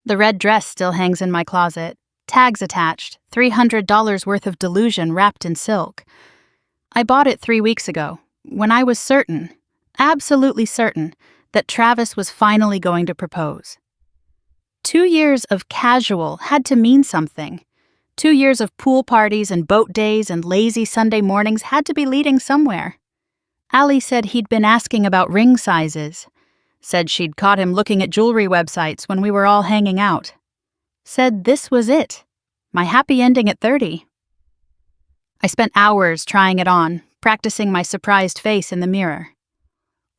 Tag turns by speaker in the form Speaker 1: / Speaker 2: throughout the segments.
Speaker 1: The red dress still hangs in my closet, tags attached, $300 worth of delusion wrapped in silk. I bought it 3 weeks ago, when I was certain, absolutely certain, that Travis was finally going to propose. 2 years of casual had to mean something. 2 years of pool parties and boat days and lazy Sunday mornings had to be leading somewhere. Allie said he'd been asking about ring sizes. Said she'd caught him looking at jewelry websites when we were all hanging out. Said this was it, my happy ending at 30. I spent hours trying it on, practicing my surprised face in the mirror.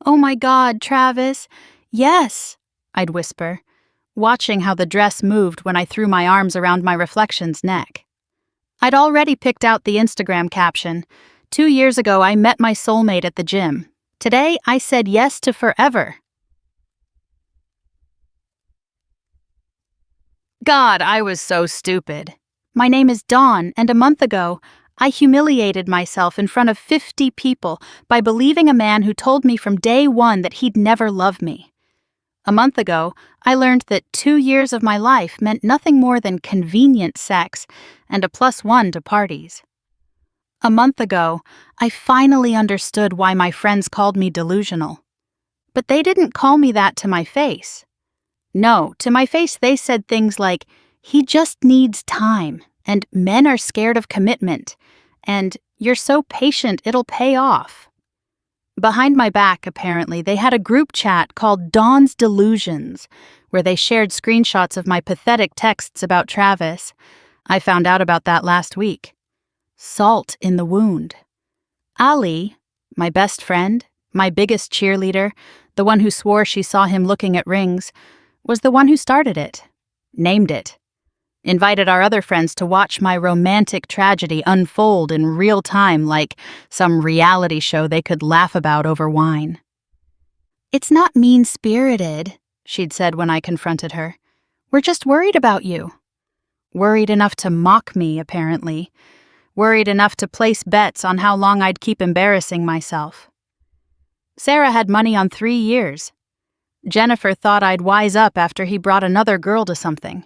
Speaker 1: "Oh my God, Travis, yes," I'd whisper, watching how the dress moved when I threw my arms around my reflection's neck. I'd already picked out the Instagram caption. 2 years ago, I met my soulmate at the gym. Today, I said yes to forever. God, I was so stupid. My name is Dawn, and a month ago, I humiliated myself in front of 50 people by believing a man who told me from day one that he'd never love me. A month ago, I learned that 2 years of my life meant nothing more than convenient sex and a +1 to parties. A month ago, I finally understood why my friends called me delusional. But they didn't call me that to my face. No, to my face they said things like, "He just needs time," and "Men are scared of commitment," and "You're so patient it'll pay off." Behind my back, apparently, they had a group chat called Dawn's Delusions, where they shared screenshots of my pathetic texts about Travis. I found out about that last week. Salt in the wound. Allie, my best friend, my biggest cheerleader, the one who swore she saw him looking at rings, was the one who started it, named it, invited our other friends to watch my romantic tragedy unfold in real time like some reality show they could laugh about over wine. "It's not mean-spirited," she'd said when I confronted her. "We're just worried about you." Worried enough to mock me, apparently. Worried enough to place bets on how long I'd keep embarrassing myself. Sarah had money on 3 years. Jennifer thought I'd wise up after he brought another girl to something.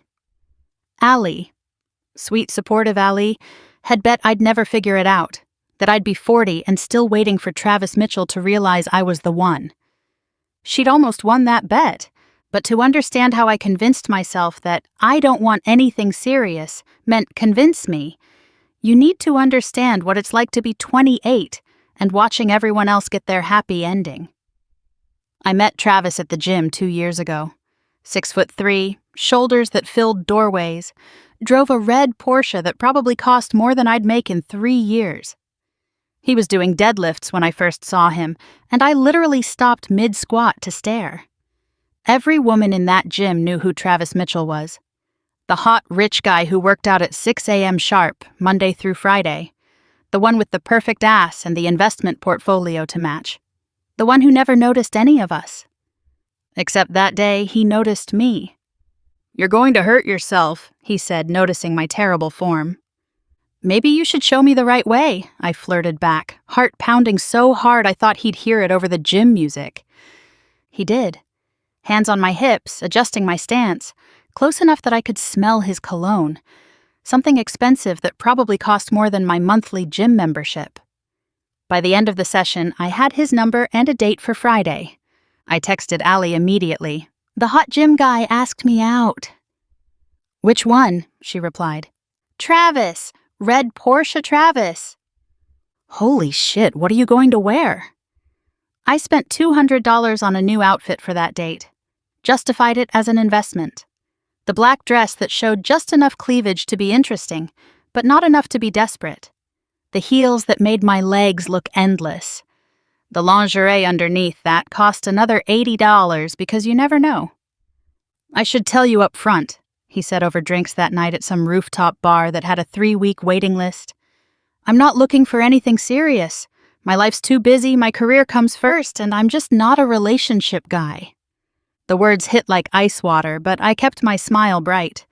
Speaker 1: Allie, sweet supportive Allie, had bet I'd never figure it out, that I'd be 40 and still waiting for Travis Mitchell to realize I was the one. She'd almost won that bet, but to understand how I convinced myself that I don't want anything serious meant convince me. You need to understand what it's like to be 28 and watching everyone else get their happy ending. I met Travis at the gym 2 years ago. 6'3", shoulders that filled doorways, drove a red Porsche that probably cost more than I'd make in 3 years. He was doing deadlifts when I first saw him, and I literally stopped mid-squat to stare. Every woman in that gym knew who Travis Mitchell was. The hot, rich guy who worked out at 6 a.m. sharp, Monday through Friday. The one with the perfect ass and the investment portfolio to match. The one who never noticed any of us. Except that day, he noticed me. "You're going to hurt yourself," he said, noticing my terrible form. "Maybe you should show me the right way," I flirted back, heart pounding so hard I thought he'd hear it over the gym music. He did. Hands on my hips, adjusting my stance, close enough that I could smell his cologne. Something expensive that probably cost more than my monthly gym membership. By the end of the session, I had his number and a date for Friday. I texted Allie immediately. "The hot gym guy asked me out." "Which one?" she replied. "Travis. Red Porsche Travis." "Holy shit, what are you going to wear?" I spent $200 on a new outfit for that date. Justified it as an investment. The black dress that showed just enough cleavage to be interesting, but not enough to be desperate. The heels that made my legs look endless. The lingerie underneath that cost another $80 because you never know. "I should tell you up front," he said over drinks that night at some rooftop bar that had a 3-week waiting list. "I'm not looking for anything serious. My life's too busy, my career comes first, and I'm just not a relationship guy." The words hit like ice water, but I kept my smile bright.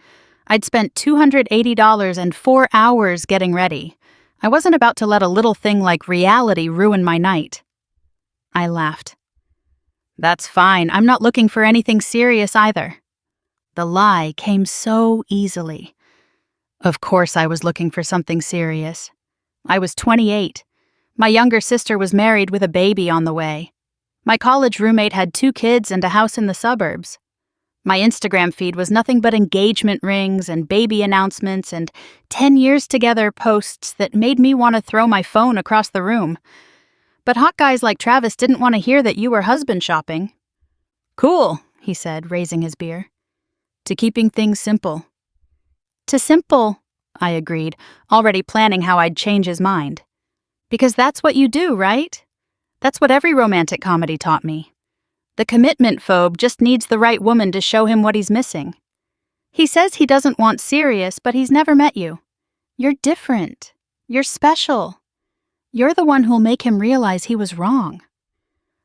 Speaker 1: I'd spent $280 and 4 hours getting ready. I wasn't about to let a little thing like reality ruin my night. I laughed. "That's fine. I'm not looking for anything serious either." The lie came so easily. Of course I was looking for something serious. I was 28. My younger sister was married with a baby on the way. My college roommate had 2 kids and a house in the suburbs. My Instagram feed was nothing but engagement rings and baby announcements and 10 years together posts that made me want to throw my phone across the room. But hot guys like Travis didn't want to hear that you were husband shopping. Cool, he said, raising his beer. To keeping things simple. To simple, I agreed, already planning how I'd change his mind. Because that's what you do, right? That's what every romantic comedy taught me. The commitment phobe just needs the right woman to show him what he's missing. He says he doesn't want serious, but he's never met you. You're different. You're special. You're the one who'll make him realize he was wrong.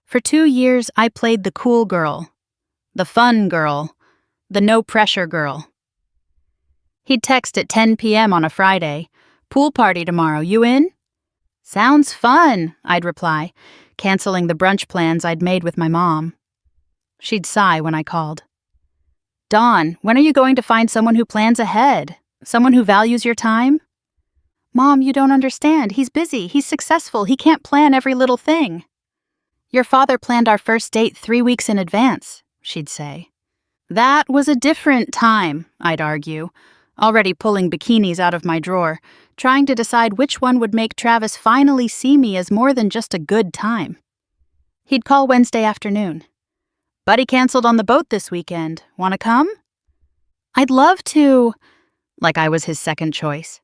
Speaker 1: For 2 years, I played the cool girl, the fun girl, the no-pressure girl. He'd text at 10 p.m. on a Friday, "Pool party tomorrow, you in?" "Sounds fun," I'd reply, canceling the brunch plans I'd made with my mom. She'd sigh when I called. "Dawn, when are you going to find someone who plans ahead? Someone who values your time?" "Mom, you don't understand. He's busy. He's successful. He can't plan every little thing." "Your father planned our first date 3 weeks in advance," she'd say. "That was a different time," I'd argue, already pulling bikinis out of my drawer, trying to decide which one would make Travis finally see me as more than just a good time. He'd call Wednesday afternoon. "Buddy canceled on the boat this weekend. Want to come?" "I'd love to," like I was his second choice.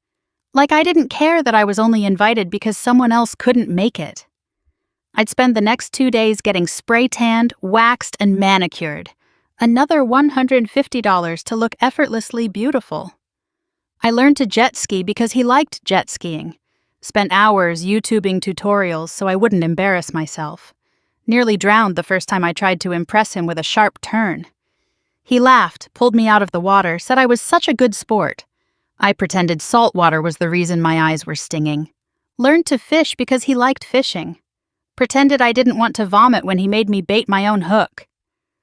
Speaker 1: Like I didn't care that I was only invited because someone else couldn't make it. I'd spend the next 2 days getting spray tanned, waxed, and manicured. Another $150 to look effortlessly beautiful. I learned to jet ski because he liked jet skiing. Spent hours YouTubing tutorials so I wouldn't embarrass myself. Nearly drowned the first time I tried to impress him with a sharp turn. He laughed, pulled me out of the water, said I was such a good sport. I pretended salt water was the reason my eyes were stinging. Learned to fish because he liked fishing. Pretended I didn't want to vomit when he made me bait my own hook.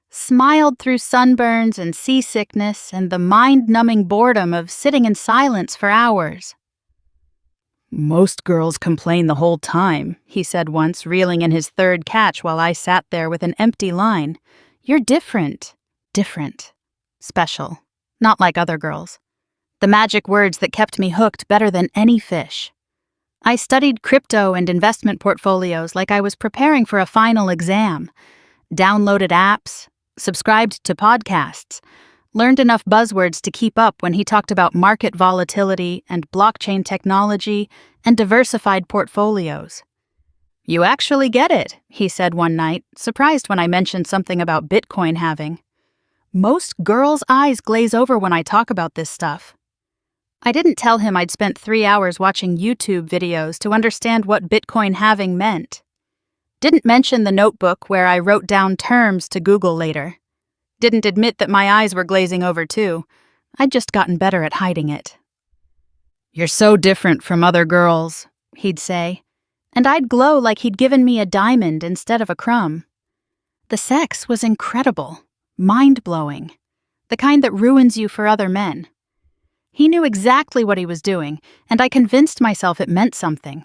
Speaker 1: Smiled through sunburns and seasickness and the mind-numbing boredom of sitting in silence for hours. "Most girls complain the whole time," he said once, reeling in his third catch while I sat there with an empty line. "You're different. Different. Special. Not like other girls." The magic words that kept me hooked better than any fish. I studied crypto and investment portfolios like I was preparing for a final exam. Downloaded apps, subscribed to podcasts, learned enough buzzwords to keep up when he talked about market volatility and blockchain technology and diversified portfolios. "You actually get it," he said one night, surprised when I mentioned something about Bitcoin halving. "Most girls' eyes glaze over when I talk about this stuff." I didn't tell him I'd spent 3 hours watching YouTube videos to understand what Bitcoin halving meant. Didn't mention the notebook where I wrote down terms to Google later. Didn't admit that my eyes were glazing over too. I'd just gotten better at hiding it. "You're so different from other girls," he'd say, and I'd glow like he'd given me a diamond instead of a crumb. The sex was incredible, mind-blowing, the kind that ruins you for other men. He knew exactly what he was doing, and I convinced myself it meant something.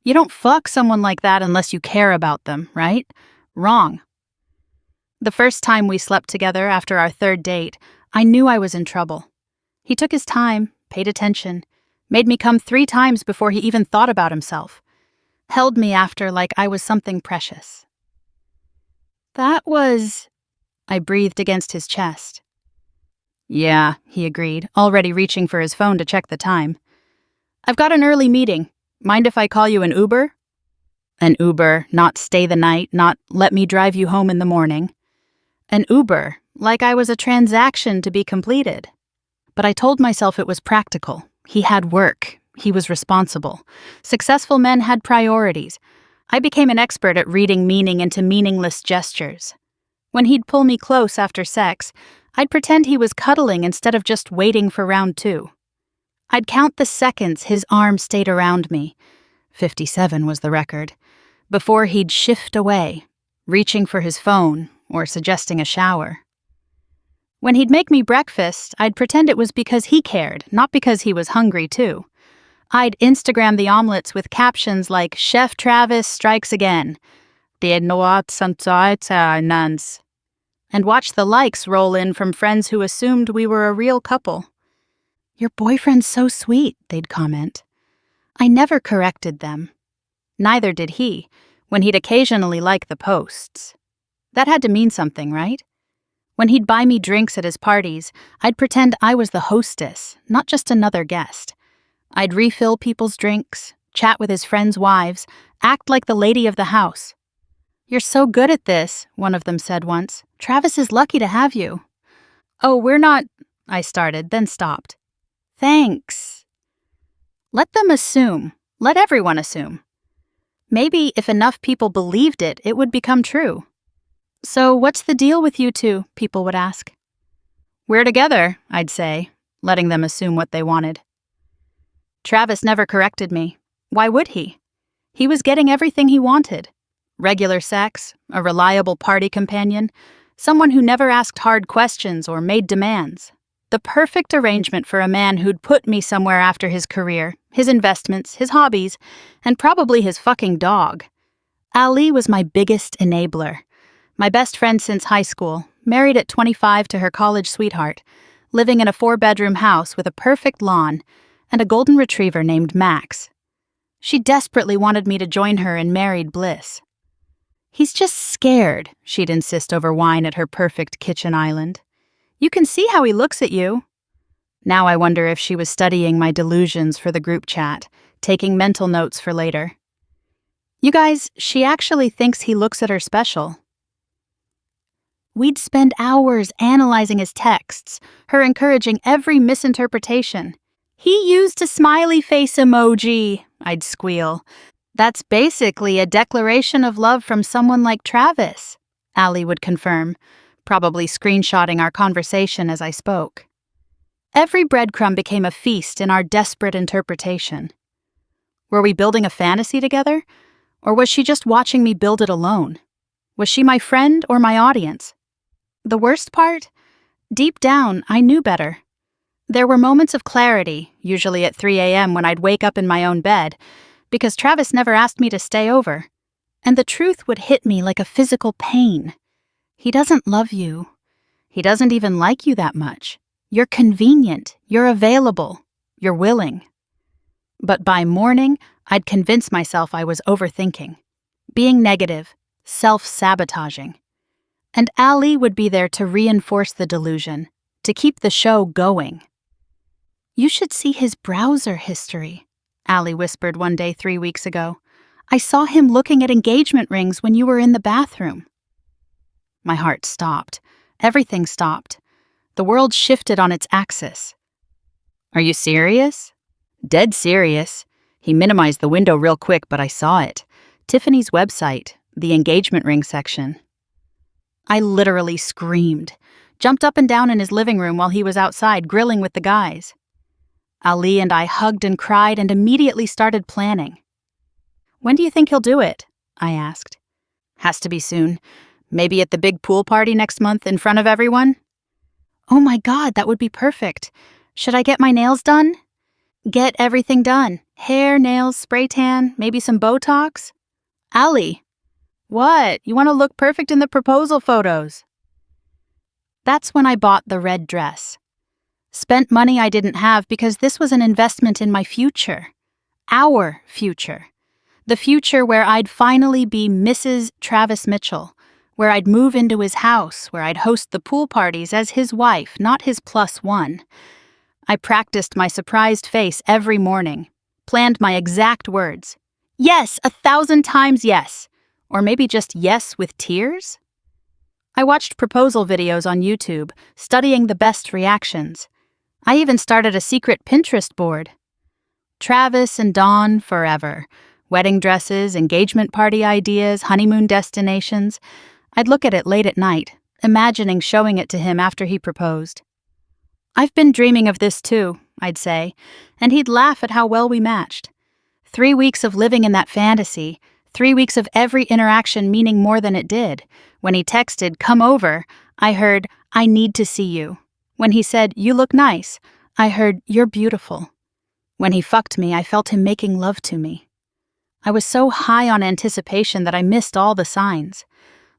Speaker 1: You don't fuck someone like that unless you care about them, right? Wrong. The first time we slept together after our third date, I knew I was in trouble. He took his time, paid attention, made me come 3 times before he even thought about himself, held me after like I was something precious. "That was..." I breathed against his chest. "Yeah," he agreed, already reaching for his phone to check the time. "I've got an early meeting. Mind if I call you an Uber?" An Uber, not stay the night, not let me drive you home in the morning. An Uber, like I was a transaction to be completed. But I told myself it was practical. He had work. He was responsible. Successful men had priorities. I became an expert at reading meaning into meaningless gestures. When he'd pull me close after sex, I'd pretend he was cuddling instead of just waiting for round 2. I'd count the seconds his arm stayed around me, 57 was the record, before he'd shift away, reaching for his phone or suggesting a shower. When he'd make me breakfast, I'd pretend it was because he cared, not because he was hungry too. I'd Instagram the omelets with captions like "Chef Travis strikes again," and watch the likes roll in from friends who assumed we were a real couple. "Your boyfriend's so sweet," they'd comment. I never corrected them. Neither did he, when he'd occasionally like the posts. That had to mean something, right? When he'd buy me drinks at his parties, I'd pretend I was the hostess, not just another guest. I'd refill people's drinks, chat with his friends' wives, act like the lady of the house. "You're so good at this," one of them said once. "Travis is lucky to have you." "Oh, we're not," I started, then stopped. "Thanks." Let them assume. Let everyone assume. Maybe if enough people believed it, it would become true. "So what's the deal with you two?" people would ask. "We're together," I'd say, letting them assume what they wanted. Travis never corrected me. Why would he? He was getting everything he wanted. Regular sex, a reliable party companion, someone who never asked hard questions or made demands. The perfect arrangement for a man who'd put me somewhere after his career, his investments, his hobbies, and probably his fucking dog. Ali was my biggest enabler. My best friend since high school, married at 25 to her college sweetheart, living in a 4-bedroom house with a perfect lawn, and a golden retriever named Max. She desperately wanted me to join her in married bliss. "He's just scared," she'd insist over wine at her perfect kitchen island. "You can see how he looks at you." Now I wonder if she was studying my delusions for the group chat, taking mental notes for later. You guys, she actually thinks he looks at her special. We'd spend hours analyzing his texts, her encouraging every misinterpretation. "He used a smiley face emoji," I'd squeal. "That's basically a declaration of love from someone like Travis," Ali would confirm, probably screenshotting our conversation as I spoke. Every breadcrumb became a feast in our desperate interpretation. Were we building a fantasy together? Or was she just watching me build it alone? Was she my friend or my audience? The worst part? Deep down, I knew better. There were moments of clarity, usually at 3 a.m. when I'd wake up in my own bed, because Travis never asked me to stay over. And the truth would hit me like a physical pain. He doesn't love you. He doesn't even like you that much. You're convenient, you're available, you're willing. But by morning, I'd convince myself I was overthinking, being negative, self-sabotaging. And Ali would be there to reinforce the delusion, to keep the show going. "You should see his browser history," Ali whispered one day 3 weeks ago. "I saw him looking at engagement rings when you were in the bathroom." My heart stopped. Everything stopped. The world shifted on its axis. "Are you serious?" "Dead serious." He minimized the window real quick, but I saw it. Tiffany's website, the engagement ring section. I literally screamed, jumped up and down in his living room while he was outside grilling with the guys. Ali and I hugged and cried and immediately started planning. "When do you think he'll do it?" I asked. "Has to be soon. Maybe at the big pool party next month in front of everyone?" "Oh my God, that would be perfect. Should I get my nails done?" "Get everything done. Hair, nails, spray tan, maybe some Botox?" "Ali." "What? You want to look perfect in the proposal photos." That's when I bought the red dress. Spent money I didn't have because this was an investment in my future. Our future. The future where I'd finally be Mrs. Travis Mitchell, where I'd move into his house, where I'd host the pool parties as his wife, not his +1. I practiced my surprised face every morning, planned my exact words. Yes, 1,000 times yes. Or maybe just yes with tears? I watched proposal videos on YouTube, studying the best reactions. I even started a secret Pinterest board. Travis and Dawn forever. Wedding dresses, engagement party ideas, honeymoon destinations. I'd look at it late at night, imagining showing it to him after he proposed. "I've been dreaming of this too," I'd say, and he'd laugh at how well we matched. 3 weeks of living in that fantasy, 3 weeks of every interaction meaning more than it did. When he texted, "Come over," I heard, "I need to see you." When he said, "You look nice," I heard, "You're beautiful." When he fucked me, I felt him making love to me. I was so high on anticipation that I missed all the signs.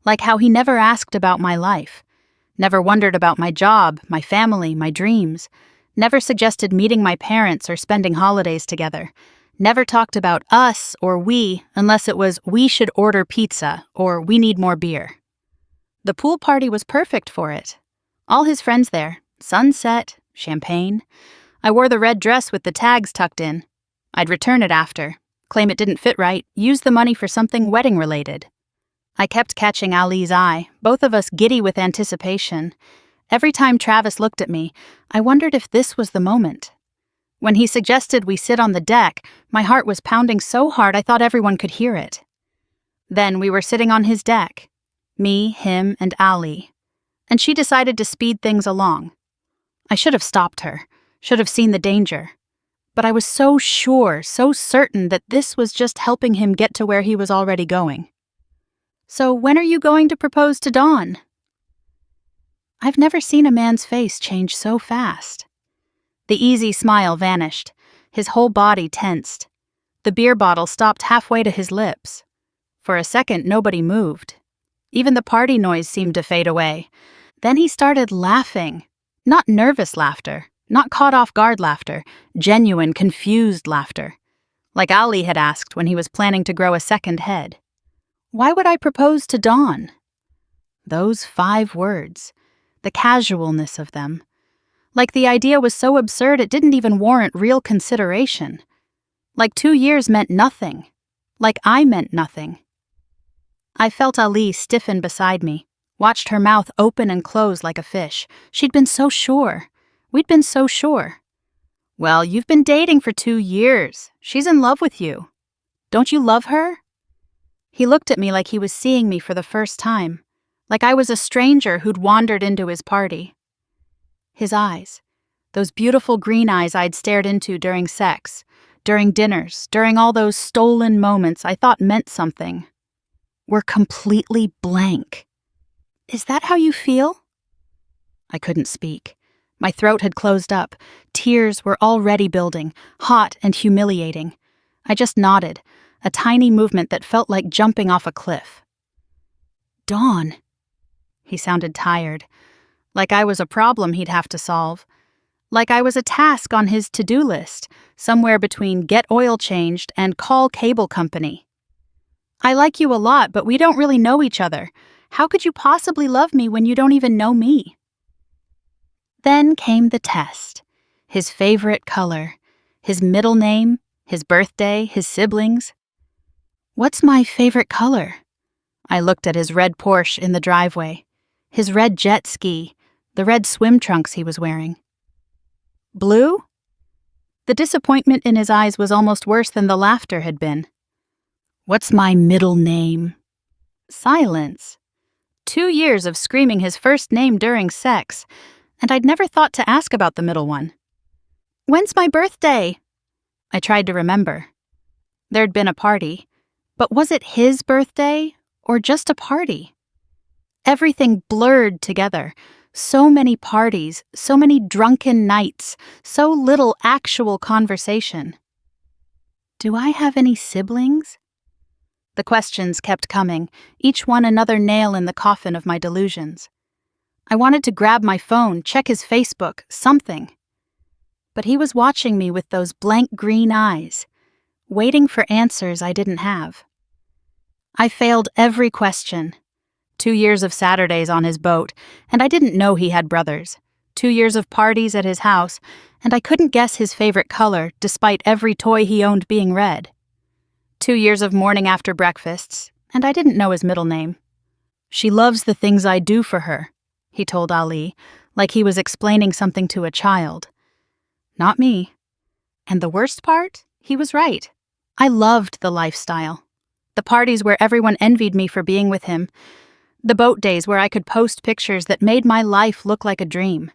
Speaker 1: Like how he never asked about my life, never wondered about my job, my family, my dreams, never suggested meeting my parents or spending holidays together, never talked about us or we unless it was "we should order pizza" or "we need more beer." The pool party was perfect for it. All his friends there, sunset, champagne. I wore the red dress with the tags tucked in. I'd return it after, claim it didn't fit right, use the money for something wedding-related. I kept catching Ali's eye, both of us giddy with anticipation. Every time Travis looked at me, I wondered if this was the moment. When he suggested we sit on the deck, my heart was pounding so hard I thought everyone could hear it. Then we were sitting on his deck, me, him, and Ali. And she decided to speed things along. I should have stopped her, should have seen the danger. But I was so sure, so certain that this was just helping him get to where he was already going. "So when are you going to propose to Dawn?" I've never seen a man's face change so fast. The easy smile vanished, his whole body tensed. The beer bottle stopped halfway to his lips. For a second, nobody moved. Even the party noise seemed to fade away. Then he started laughing. Not nervous laughter, not caught-off-guard laughter, genuine, confused laughter. Like Ali had asked when he was planning to grow a second head. Why would I propose to Dawn? Those 5 words. The casualness of them. Like the idea was so absurd it didn't even warrant real consideration. Like 2 years meant nothing. Like I meant nothing. I felt Ali stiffen beside me, watched her mouth open and close like a fish. She'd been so sure. We'd been so sure. "Well, you've been dating for 2 years. She's in love with you. Don't you love her?" He looked at me like he was seeing me for the first time, like I was a stranger who'd wandered into his party. His eyes, those beautiful green eyes I'd stared into during sex, during dinners, during all those stolen moments I thought meant something, were completely blank. "Is that how you feel?" I couldn't speak. My throat had closed up. Tears were already building, hot and humiliating. I just nodded, a tiny movement that felt like jumping off a cliff. "Dawn." He sounded tired, like I was a problem he'd have to solve, like I was a task on his to-do list, somewhere between get oil changed and call cable company. "I like you a lot, but we don't really know each other. How could you possibly love me when you don't even know me?" Then came the test. His favorite color, his middle name, his birthday, his siblings. "What's my favorite color?" I looked at his red Porsche in the driveway, his red jet ski, the red swim trunks he was wearing. "Blue?" The disappointment in his eyes was almost worse than the laughter had been. "What's my middle name?" Silence. 2 years of screaming his first name during sex, and I'd never thought to ask about the middle one. "When's my birthday?" I tried to remember. There'd been a party, but was it his birthday or just a party? Everything blurred together. So many parties, so many drunken nights, so little actual conversation. Do I have any siblings? The questions kept coming, each one another nail in the coffin of my delusions. I wanted to grab my phone, check his Facebook, something. But he was watching me with those blank green eyes, waiting for answers I didn't have. I failed every question. 2 years of Saturdays on his boat, and I didn't know he had brothers. 2 years of parties at his house, and I couldn't guess his favorite color, despite every toy he owned being red. 2 years of morning after breakfasts, and I didn't know his middle name. "She loves the things I do for her," he told Ali, like he was explaining something to a child. Not me. And the worst part? He was right. I loved the lifestyle. The parties where everyone envied me for being with him. The boat days where I could post pictures that made my life look like a dream.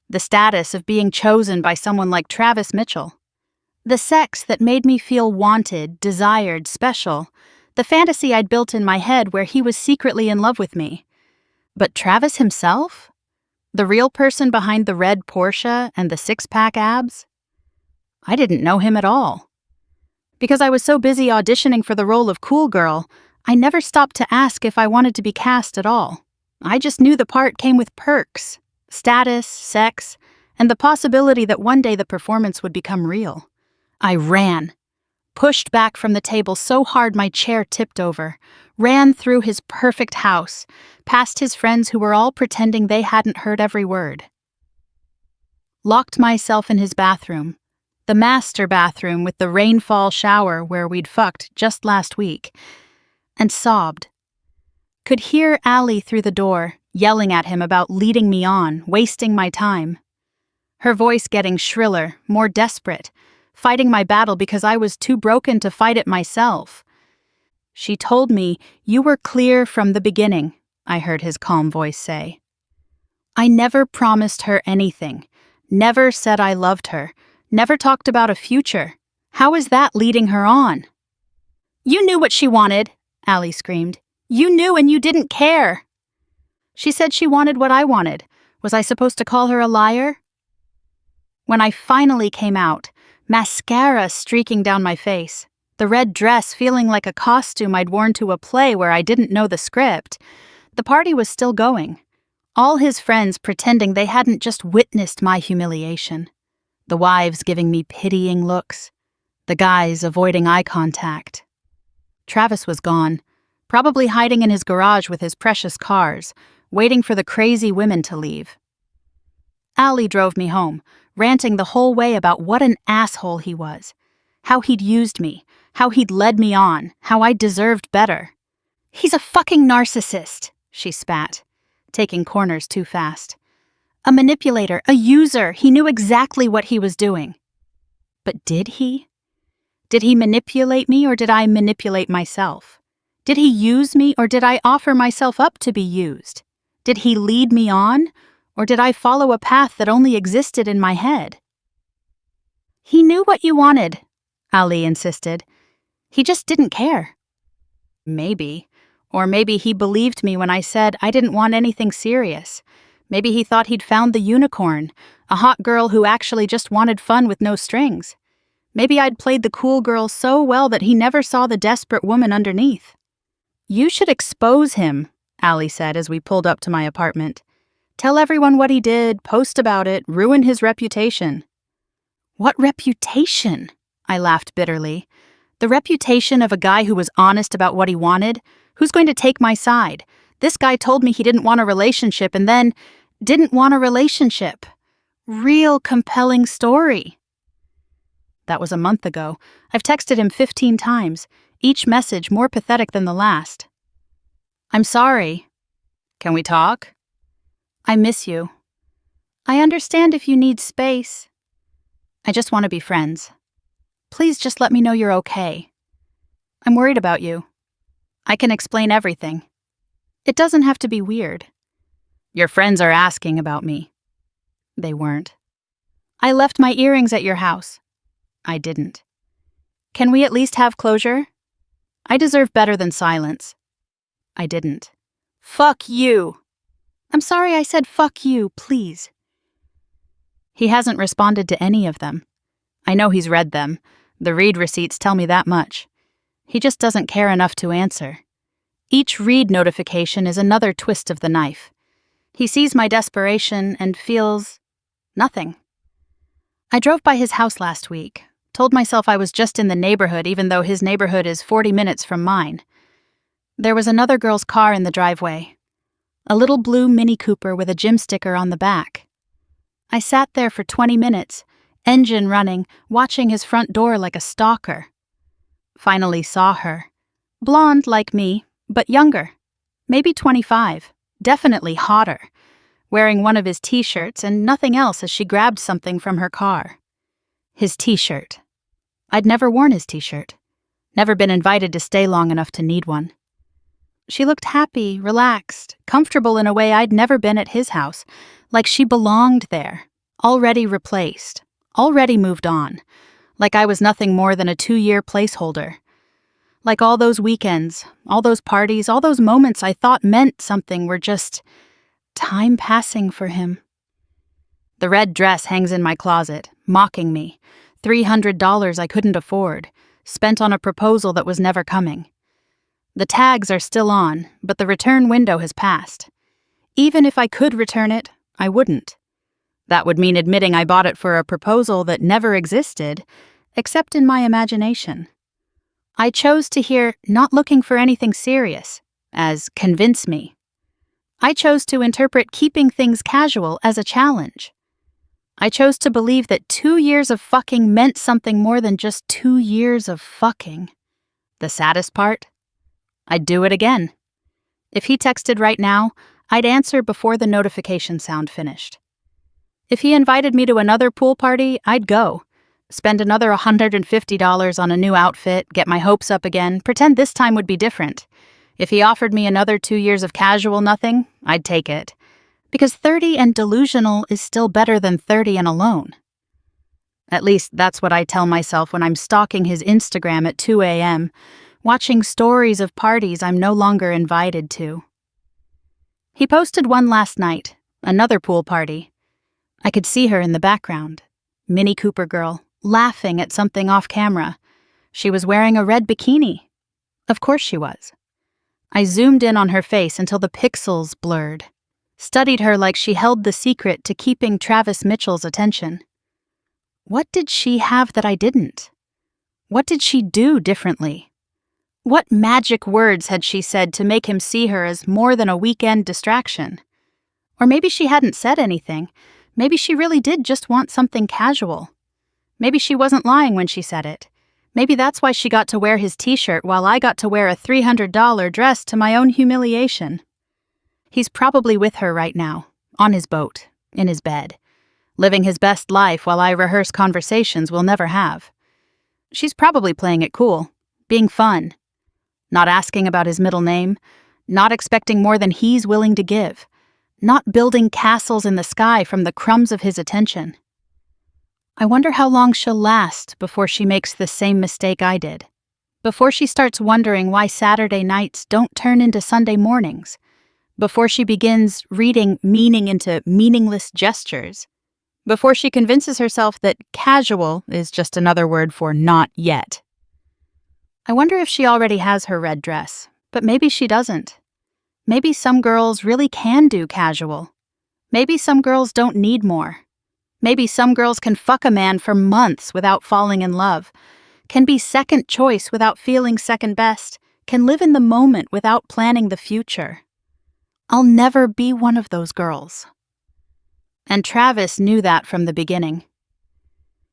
Speaker 1: The status of being chosen by someone like Travis Mitchell. The sex that made me feel wanted, desired, special. The fantasy I'd built in my head where he was secretly in love with me. But Travis himself? The real person behind the red Porsche and the six-pack abs? I didn't know him at all. Because I was so busy auditioning for the role of cool girl, I never stopped to ask if I wanted to be cast at all. I just knew the part came with perks, status, sex, and the possibility that one day the performance would become real. I ran, pushed back from the table so hard my chair tipped over, ran through his perfect house, past his friends who were all pretending they hadn't heard every word. Locked myself in his bathroom, the master bathroom with the rainfall shower where we'd fucked just last week, and sobbed. Could hear Allie through the door, yelling at him about leading me on, wasting my time. Her voice getting shriller, more desperate, fighting my battle because I was too broken to fight it myself. She told me, "You were clear from the beginning," I heard his calm voice say. I never promised her anything, never said I loved her, never talked about a future. How is that leading her on? "You knew what she wanted," Allie screamed. "You knew and you didn't care." She said she wanted what I wanted. Was I supposed to call her a liar? When I finally came out, mascara streaking down my face, the red dress feeling like a costume I'd worn to a play where I didn't know the script, the party was still going. All his friends pretending they hadn't just witnessed my humiliation. The wives giving me pitying looks. The guys avoiding eye contact. Travis was gone, probably hiding in his garage with his precious cars, waiting for the crazy women to leave. Allie drove me home, ranting the whole way about what an asshole he was, how he'd used me, how he'd led me on, how I deserved better. "He's a fucking narcissist," she spat, taking corners too fast. "A manipulator, a user, he knew exactly what he was doing." But did he? Did he manipulate me or did I manipulate myself? Did he use me or did I offer myself up to be used? Did he lead me on or did I follow a path that only existed in my head? "He knew what you wanted," Allie insisted. "He just didn't care." Maybe. Or maybe he believed me when I said I didn't want anything serious. Maybe he thought he'd found the unicorn, a hot girl who actually just wanted fun with no strings. Maybe I'd played the cool girl so well that he never saw the desperate woman underneath. "You should expose him," Allie said as we pulled up to my apartment. "Tell everyone what he did, post about it, ruin his reputation." "What reputation?" I laughed bitterly. "The reputation of a guy who was honest about what he wanted? Who's going to take my side? This guy told me he didn't want a relationship and then didn't want a relationship. Real compelling story." That was a month ago. I've texted him 15 times, each message more pathetic than the last. "I'm sorry. Can we talk? I miss you. I understand if you need space. I just want to be friends. Please just let me know you're okay. I'm worried about you. I can explain everything. It doesn't have to be weird. Your friends are asking about me." They weren't. "I left my earrings at your house." I didn't. "Can we at least have closure? I deserve better than silence." I didn't. "Fuck you." "I'm sorry I said fuck you, please." He hasn't responded to any of them. I know he's read them. The read receipts tell me that much. He just doesn't care enough to answer. Each read notification is another twist of the knife. He sees my desperation and feels nothing. I drove by his house last week, told myself I was just in the neighborhood even though his neighborhood is 40 minutes from mine. There was another girl's car in the driveway. A little blue Mini Cooper with a gym sticker on the back. I sat there for 20 minutes, engine running, watching his front door like a stalker. Finally saw her. Blonde like me, but younger. Maybe 25, definitely hotter. Wearing one of his t-shirts and nothing else as she grabbed something from her car. His t-shirt. I'd never worn his t-shirt. Never been invited to stay long enough to need one. She looked happy, relaxed, comfortable in a way I'd never been at his house, like she belonged there, already replaced, already moved on, like I was nothing more than a 2-year placeholder. Like all those weekends, all those parties, all those moments I thought meant something were just time passing for him. The red dress hangs in my closet, mocking me. $300 I couldn't afford, spent on a proposal that was never coming. The tags are still on, but the return window has passed. Even if I could return it, I wouldn't. That would mean admitting I bought it for a proposal that never existed, except in my imagination. I chose to hear "not looking for anything serious" as "convince me." I chose to interpret keeping things casual as a challenge. I chose to believe that 2 years of fucking meant something more than just 2 years of fucking. The saddest part? I'd do it again. If he texted right now, I'd answer before the notification sound finished. If he invited me to another pool party, I'd go. Spend another $150 on a new outfit, get my hopes up again, pretend this time would be different. If he offered me another 2 years of casual nothing, I'd take it. Because 30 and delusional is still better than 30 and alone. At least that's what I tell myself when I'm stalking his Instagram at 2 a.m., watching stories of parties I'm no longer invited to. He posted one last night, another pool party. I could see her in the background, Mini Cooper girl, laughing at something off camera. She was wearing a red bikini. Of course she was. I zoomed in on her face until the pixels blurred, studied her like she held the secret to keeping Travis Mitchell's attention. What did she have that I didn't? What did she do differently? What magic words had she said to make him see her as more than a weekend distraction? Or maybe she hadn't said anything. Maybe she really did just want something casual. Maybe she wasn't lying when she said it. Maybe that's why she got to wear his t-shirt while I got to wear a $300 dress to my own humiliation. He's probably with her right now, on his boat, in his bed, living his best life while I rehearse conversations we'll never have. She's probably playing it cool, being fun, not asking about his middle name, not expecting more than he's willing to give, not building castles in the sky from the crumbs of his attention. I wonder how long she'll last before she makes the same mistake I did, before she starts wondering why Saturday nights don't turn into Sunday mornings, before she begins reading meaning into meaningless gestures, before she convinces herself that casual is just another word for not yet. I wonder if she already has her red dress, but maybe she doesn't. Maybe some girls really can do casual. Maybe some girls don't need more. Maybe some girls can fuck a man for months without falling in love, can be second choice without feeling second best, can live in the moment without planning the future. I'll never be one of those girls. And Travis knew that from the beginning.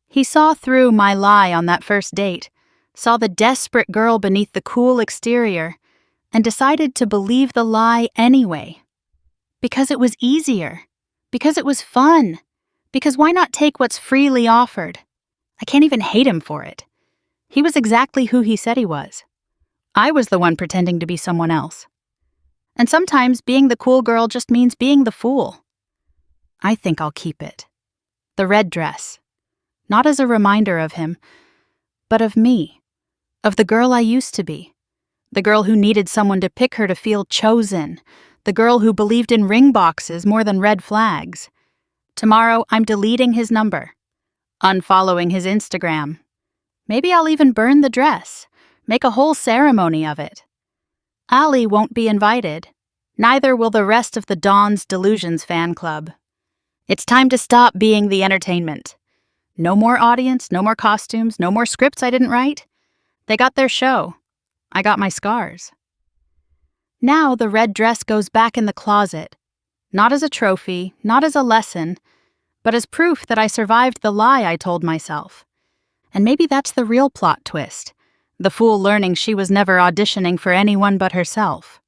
Speaker 1: He saw through my lie on that first date, saw the desperate girl beneath the cool exterior, and decided to believe the lie anyway. Because it was easier. Because it was fun. Because why not take what's freely offered? I can't even hate him for it. He was exactly who he said he was. I was the one pretending to be someone else. And sometimes being the cool girl just means being the fool. I think I'll keep it. The red dress. Not as a reminder of him, but of me. Of the girl I used to be. The girl who needed someone to pick her to feel chosen. The girl who believed in ring boxes more than red flags. Tomorrow, I'm deleting his number, unfollowing his Instagram. Maybe I'll even burn the dress, make a whole ceremony of it. Allie won't be invited. Neither will the rest of the Dawn's Delusions fan club. It's time to stop being the entertainment. No more audience, no more costumes, no more scripts I didn't write. They got their show. I got my scars. Now the red dress goes back in the closet. Not as a trophy, not as a lesson, but as proof that I survived the lie I told myself. And maybe that's the real plot twist, the fool learning she was never auditioning for anyone but herself.